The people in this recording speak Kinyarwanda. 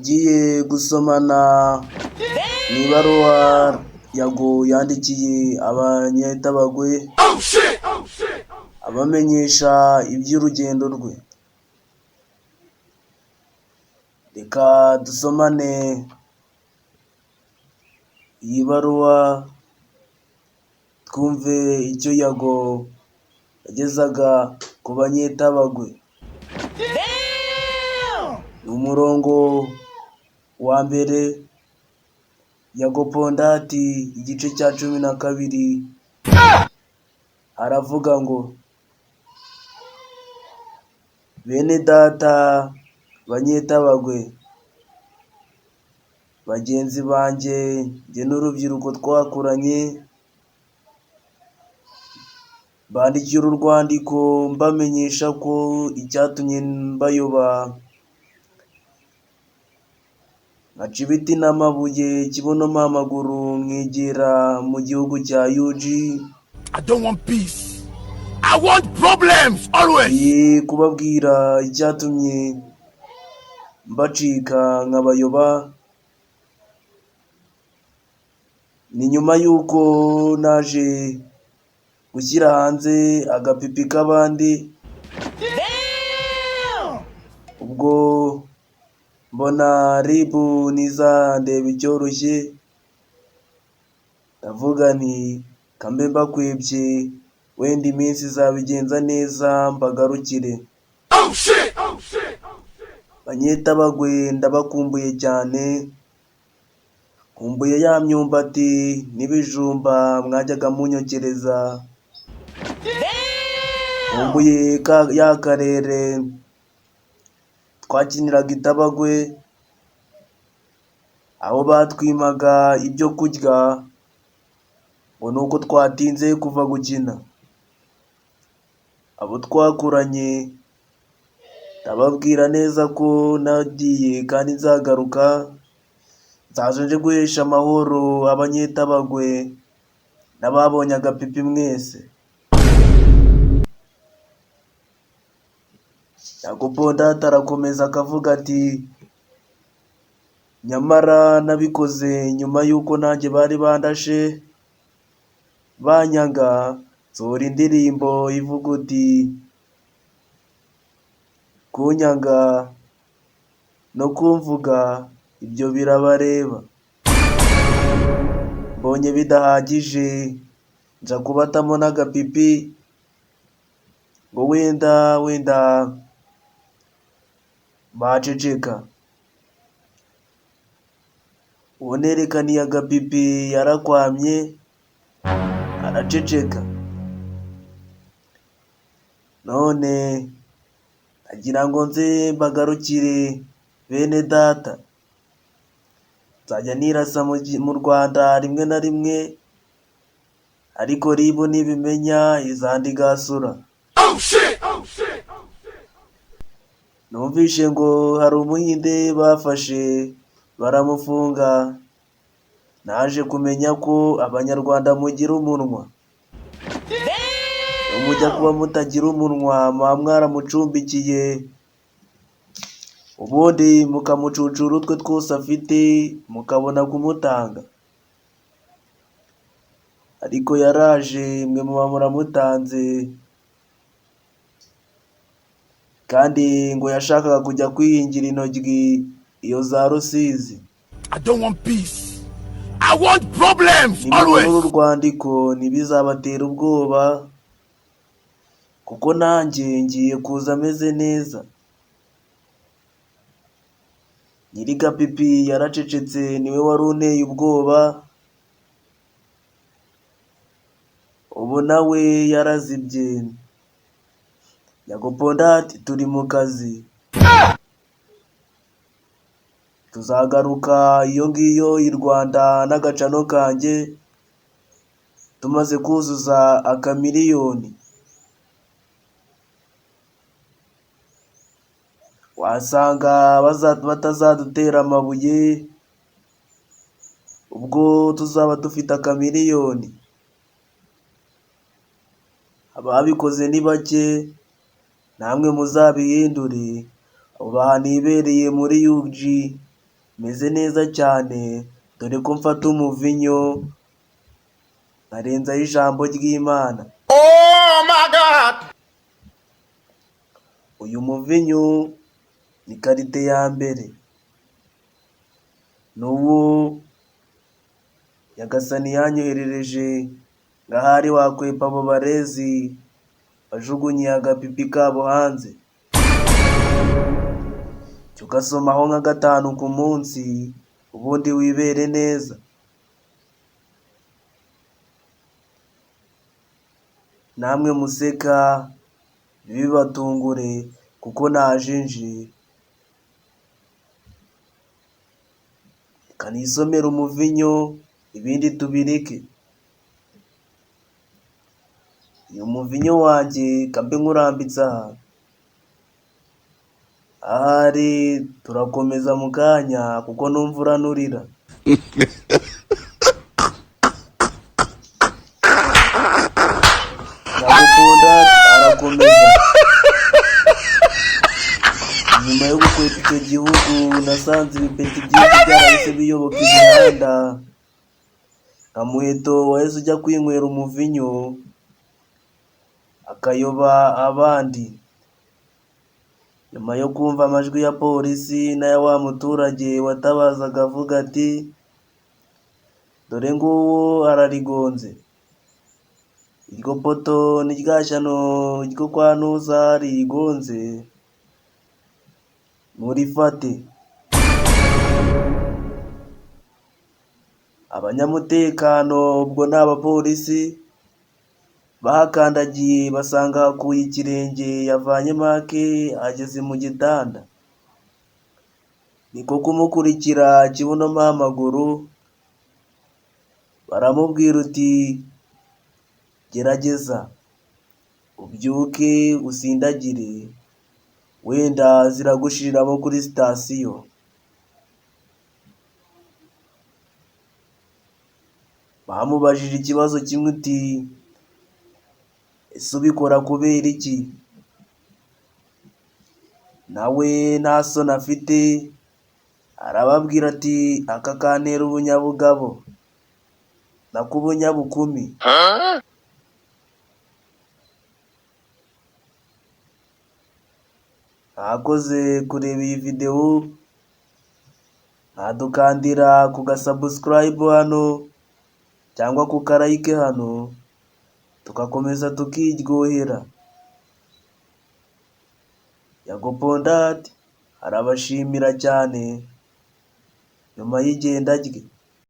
tugiye gusomana n'ibaruwa Yago yandikiye abanyetabagwe abamenyesha iby'urugendo rwe. Reka dusomane iyi baruwa twumve icyo Yago yagezaga ku banyetabagwe. Umurongo wa mbere, Yago Pondati, igice cya 12, aravuga ngo: bene data banyetabagwe, bagenzi banjye, njye n'urubyiruko twakuranye, bandikira urwandiko mbamenyesha ko icyatumye mbayoba nkaca ibiti n'amabuye kibonomo amaguru nkegera mu gihugu cya UG. I don't want peace. I want problems always. Kubabwira icyatumye mbacika nkabayoba. Ni nyuma y'uko naje gushyira hanze agapipi k'abandi, ubwo mbona ribu niza ndeba icyoroshye, ndavuga nti kambe mbakwebye, wenda iminsi izabigenza neza mbagarukire. Banyetabagwe ndabakumbuye cyane, kumbuye ya myumbati n'ibijumba mwajyaga munyokereza, kumbuye ya karere twakiniraga itabagwe, aho batwimaga ibyo kurya ngo nuko twatinze kuva gukina. Abo twakuranye ndababwira neza ko nagiye kandi nzagaruka, nzaje nje guhesha amahoro abanyetabagwe n'ababonye agapipi mwese. Yago Pondati arakomeza akavuga ati: nyamara nabikoze nyuma y'uko nanjye bari bandashe banyaga, nsohora indirimbo ivuga uti kunyaga no kumvuga ibyo birabareba. Mbonye bidahagije nja kubatamo n'agapipi ngo wenda baceceka. Uwo nerekaniye agapipi yarakwamye araceceka. None agira ngo nze mbagarukire bene data, nzajya nirasa mu Rwanda rimwe na rimwe, ariko ribu nibimenya izandigasura. Numvishe ngo hari umuhinde bafashe baramufunga, naje kumenya ko abanyarwanda mugira umunwa. Mujya kuba mutagira umunwa muba mwaramucumbikiye, ubundi mukamucucura utwe twose afite mukabona kumutanga. Ariko yaraje mwe muba muramutanze, kandi ngo yashakaga kujya kwihingira intoryi iyo za Rusizi. I don't want peace. I want problems always. Uru rwandiko ntibizabatera ubwoba, kuko nanjye ngiye kuza ameze neza. Nyiri gapipi yaracecetse, niwe wari unteye ubwoba, ubu nawe yarazibye. Yago Pondati, turi mu kazi, tuzagaruka iyo ngiyo i Rwanda n'agacano kanjye tumaze kuzuza 1,000,000. wasanga batazadutera amabuye ubwo tuzaba dufite 1,000,000. ababikoze ni bake, namwe muzabihindure. Abo bahanibereye muri UG meze neza cyane, dore ko mfata umuvinyo nkarenzaho ijambo ry'Imana. Oh my God! Uyu muvinyo ni karite ya mbere, n'uwo Nyagasani yanyoherereje ngo ahari wakwepa abo barezi bajugunye agapipi kabo hanze. Cyo ugasomaho nka 5 ku munsi, ubundi wibere neza. Namwe museka ntibibatungure kuko naje nje. Reka nisomere umuvinyo ibindi tubireke. Uyu muvinyo wanjye kambe nkurambitse aha. Ahari turakomeza mu kanya kuko numva uranurira. Nyagukunda arakomeza. Nyuma yo gukwepa icyo gihugu nasanze ibipeti byinshi byarahise biyoboka imihanda. Nka Muheto wahise ujya kwinywera umuvinyo akayoba abandi. Nyuma yo kumva amajwi ya polisi n'aya wa muturage watabazaga avuga ati dore nguwo ararigonze. Iryo poto ni rya shyano ryo kwa Ntuza rigonze, murifate. Abanyamutekano ubwo ni abapolisi bahakandagiye basanga hakuye ikirenge yavanye make ageze mu gitanda. Niko kumukurikira kibunomo amaguru, baramubwira uti gerageza ubyuke usindagire, wenda ziragushiriramo kuri sitasiyo. Bamubajije ikibazo kimwe uti ese ubikora kubera iki? Nawe nta soni afite arababwira ati aka kantera ubunyabugabo nako ubunyabukumi. Akoze kureba iyi videwo adukandira ku gasubscribe hano cyangwa ku karayike hano, tugakomeza tukiryohera. Yagopondati arabashimira cyane nyuma y'igenda rye.